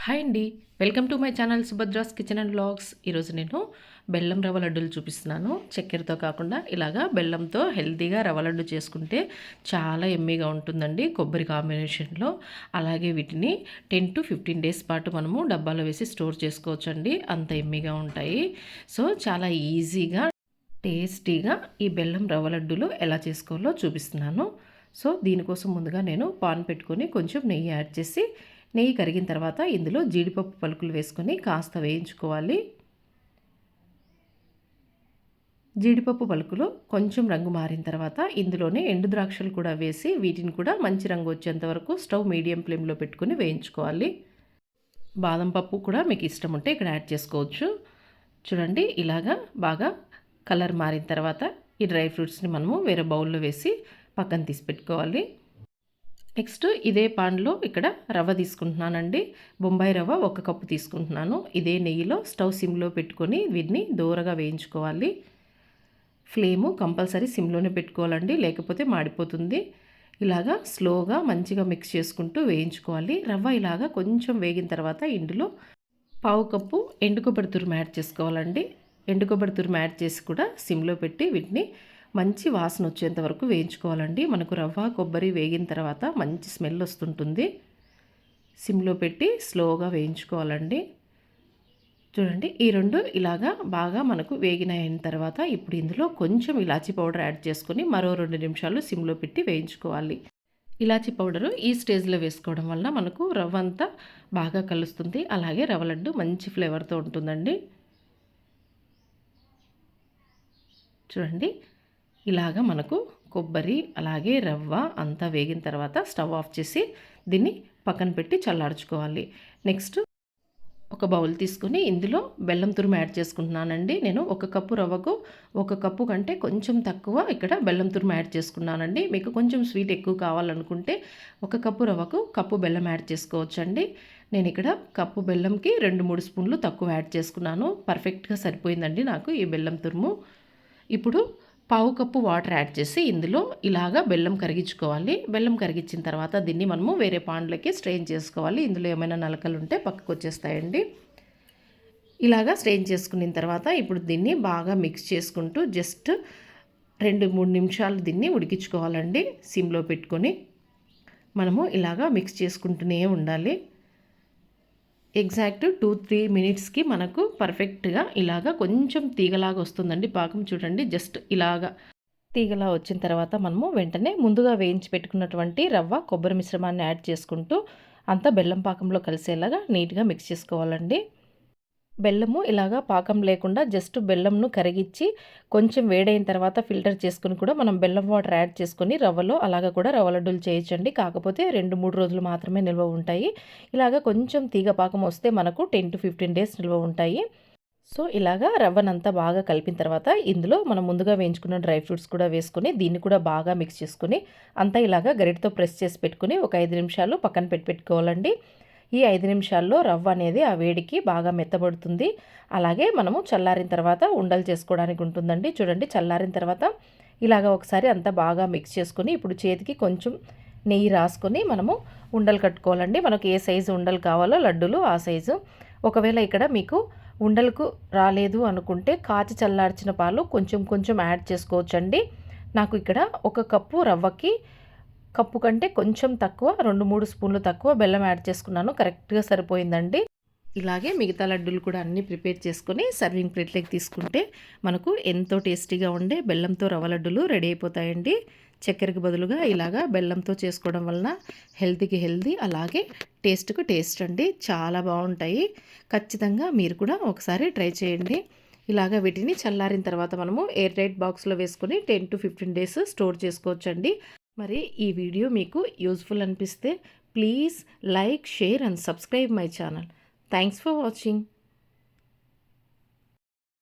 Hi అండి, welcome to my channel Subhadra's kitchen and vlogs. ఈరోజు నేను బెల్లం రవ్వ లడ్డూలు చూపిస్తున్నాను. చక్కెరతో కాకుండా ఇలాగా బెల్లంతో హెల్తీగా రవ్వ లడ్డు చేసుకుంటే చాలా ఎమ్మీగా ఉంటుందండి కొబ్బరి కాంబినేషన్లో. అలాగే వీటిని 10 to 15 డేస్ పాటు మనము డబ్బాలో వేసి స్టోర్ చేసుకోవచ్చండి, అంత ఎమ్మీగా ఉంటాయి. సో చాలా ఈజీగా టేస్టీగా ఈ బెల్లం రవ్వ లడ్డూలు ఎలా చేసుకోవాలో చూపిస్తున్నాను. సో దీనికోసం ముందుగా నేను పాన్ పెట్టుకొని కొంచెం నెయ్యి యాడ్ చేసి, నెయ్యి కరిగిన తర్వాత ఇందులో జీడిపప్పు పలుకులు వేసుకొని కాస్త వేయించుకోవాలి. జీడిపప్పు పలుకులు కొంచెం రంగు మారిన తర్వాత ఇందులోనే ఎండు ద్రాక్షలు కూడా వేసి వీటిని కూడా మంచి రంగు వచ్చేంత వరకు స్టవ్ మీడియం ఫ్లేమ్లో పెట్టుకొని వేయించుకోవాలి. బాదం పప్పు కూడా మీకు ఇష్టం ఉంటే ఇక్కడ యాడ్ చేసుకోవచ్చు. చూడండి, ఇలాగా బాగా కలర్ మారిన తర్వాత ఈ డ్రై ఫ్రూట్స్ని మనము వేరే బౌల్లో వేసి పక్కన తీసి పెట్టుకోవాలి. నెక్స్ట్ ఇదే పాన్లో ఇక్కడ రవ్వ తీసుకుంటున్నానండి. బొంబాయి రవ్వ 1 కప్పు తీసుకుంటున్నాను. ఇదే నెయ్యిలో స్టవ్ సిమ్లో పెట్టుకొని వీటిని దూరగా వేయించుకోవాలి. ఫ్లేము కంపల్సరీ సిమ్లోనే పెట్టుకోవాలండి, లేకపోతే మాడిపోతుంది. ఇలాగా స్లోగా మంచిగా మిక్స్ చేసుకుంటూ వేయించుకోవాలి. రవ్వ ఇలాగా కొంచెం వేగిన తర్వాత ఇందులో 1/2 కప్పు ఎండు కొబ్బరి తురుము యాడ్ చేసుకోవాలండి. ఎండు కొబ్బరి తురుము యాడ్ చేసి కూడా సిమ్లో పెట్టి వీటిని మంచి వాసన వచ్చేంత వరకు వేయించుకోవాలండి. మనకు రవ్వ కొబ్బరి వేగిన తర్వాత మంచి స్మెల్ వస్తుంటుంది. సిమ్లో పెట్టి స్లోగా వేయించుకోవాలండి. చూడండి, ఈ రెండు ఇలాగా బాగా మనకు వేగిన తర్వాత ఇప్పుడు ఇందులో కొంచెం ఇలాచీ పౌడర్ యాడ్ చేసుకొని మరో 2 నిమిషాలు సిమ్లో పెట్టి వేయించుకోవాలి. ఇలాచీ పౌడరు ఈ స్టేజ్లో వేసుకోవడం వల్ల మనకు రవ్వ అంతా బాగా కలుస్తుంది. అలాగే రవ్వ లడ్డు మంచి ఫ్లేవర్తో ఉంటుందండి. చూడండి, ఇలాగా మనకు కొబ్బరి అలాగే రవ్వ అంతా వేగిన తర్వాత స్టవ్ ఆఫ్ చేసి దీన్ని పక్కన పెట్టి చల్లార్చుకోవాలి. నెక్స్ట్ ఒక బౌల్ తీసుకొని ఇందులో బెల్లం తురుము యాడ్ చేసుకుంటున్నానండి. నేను 1 కప్పు రవ్వకు 1 కప్పు కంటే కొంచెం తక్కువ ఇక్కడ బెల్లం తురుము యాడ్ చేసుకున్నానండి. మీకు కొంచెం స్వీట్ ఎక్కువ కావాలనుకుంటే 1 కప్పు రవ్వకు కప్పు బెల్లం యాడ్ చేసుకోవచ్చండి. నేను ఇక్కడ కప్పు బెల్లంకి 2-3 స్పూన్లు తక్కువ యాడ్ చేసుకున్నాను. పర్ఫెక్ట్గా సరిపోయిందండి నాకు ఈ బెల్లం తురుము. ఇప్పుడు 1/2 కప్పు వాటర్ యాడ్ చేసి ఇందులో ఇలాగా బెల్లం కరిగించుకోవాలి. బెల్లం కరిగించిన తర్వాత దీన్ని మనము వేరే పాన్లోకి స్ట్రెయిన్ చేసుకోవాలి. ఇందులో ఏమైనా నలకలు ఉంటే పక్కకు వచ్చేస్తాయండి. ఇలాగా స్ట్రెయిన్ చేసుకున్న తర్వాత ఇప్పుడు దీన్ని బాగా మిక్స్ చేసుకుంటూ జస్ట్ 2-3 నిమిషాలు దీన్ని ఉడికించుకోవాలండి. సిమ్లో పెట్టుకొని మనము ఇలాగా మిక్స్ చేసుకుంటూనే ఉండాలి. ఎగ్జాక్ట్ 2-3 మినిట్స్కి మనకు పర్ఫెక్ట్గా ఇలాగా కొంచెం తీగలాగా వస్తుందండి పాకం. చూడండి, జస్ట్ ఇలాగా తీగలా వచ్చిన తర్వాత మనము వెంటనే ముందుగా వేయించి పెట్టుకున్నటువంటి రవ్వ కొబ్బరి మిశ్రమాన్ని యాడ్ చేసుకుంటూ అంతా బెల్లం పాకంలో కలిసేలాగా నీట్గా మిక్స్ చేసుకోవాలండి. బెల్లము ఇలాగా పాకం లేకుండా జస్ట్ బెల్లంను కరిగించి కొంచెం వేడైన తర్వాత ఫిల్టర్ చేసుకుని కూడా మనం బెల్లం వాటర్ యాడ్ చేసుకొని రవ్వలో అలాగా కూడా రవ్వ లడ్డూలు చేయొచ్చండి. కాకపోతే 2-3 రోజులు మాత్రమే నిల్వ ఉంటాయి. ఇలాగా కొంచెం తీగ పాకం వస్తే మనకు 10 to 15 డేస్ నిల్వ ఉంటాయి. సో ఇలాగా రవ్వనంతా బాగా కలిపిన తర్వాత ఇందులో మనం ముందుగా వేయించుకున్న డ్రై ఫ్రూట్స్ కూడా వేసుకొని దీన్ని కూడా బాగా మిక్స్ చేసుకుని అంతా ఇలాగా గరిటతో ప్రెస్ చేసి పెట్టుకుని ఒక 5 నిమిషాలు పక్కన పెట్టుకోవాలండి. ఈ 5 నిమిషాల్లో రవ్వ అనేది ఆ వేడికి బాగా మెత్తబడుతుంది. అలాగే మనము చల్లారిన తర్వాత ఉండలు చేసుకోవడానికి ఉంటుందండి. చూడండి, చల్లారిన తర్వాత ఇలాగ ఒకసారి అంతా బాగా మిక్స్ చేసుకొని ఇప్పుడు చేతికి కొంచెం నెయ్యి రాసుకొని మనము ఉండలు కట్టుకోవాలండి. మనకు ఏ సైజు ఉండలు కావాలో లడ్డూలు ఆ సైజు. ఒకవేళ ఇక్కడ మీకు ఉండలకు రాలేదు అనుకుంటే కాచి చల్లార్చిన పాలు కొంచెం కొంచెం యాడ్ చేసుకోవచ్చండి. నాకు ఇక్కడ 1 కప్పు రవ్వకి కప్పు కంటే కొంచెం తక్కువ 2-3 స్పూన్లు తక్కువ బెల్లం యాడ్ చేసుకున్నాను. కరెక్ట్గా సరిపోయిందండి. ఇలాగే మిగతా లడ్డూలు కూడా అన్నీ ప్రిపేర్ చేసుకొని సర్వింగ్ ప్లేట్లోకి తీసుకుంటే మనకు ఎంతో టేస్టీగా ఉండే బెల్లంతో రవ్వ లడ్డూలు రెడీ అయిపోతాయండి. చక్కెరకు బదులుగా ఇలాగా బెల్లంతో చేసుకోవడం వలన హెల్తీకి హెల్తీ, అలాగే టేస్ట్కు టేస్ట్ అండి. చాలా బాగుంటాయి. ఖచ్చితంగా మీరు కూడా ఒకసారి ట్రై చేయండి. ఇలాగా వీటిని చల్లారిన తర్వాత మనము ఎయిర్ టైట్ బాక్స్లో వేసుకొని 10 to 15 డేస్ స్టోర్ చేసుకోవచ్చండి. మరి ఈ వీడియో మీకు యూజ్ఫుల్ అనిపిస్తే please like, share and subscribe my channel. Thanks for watching.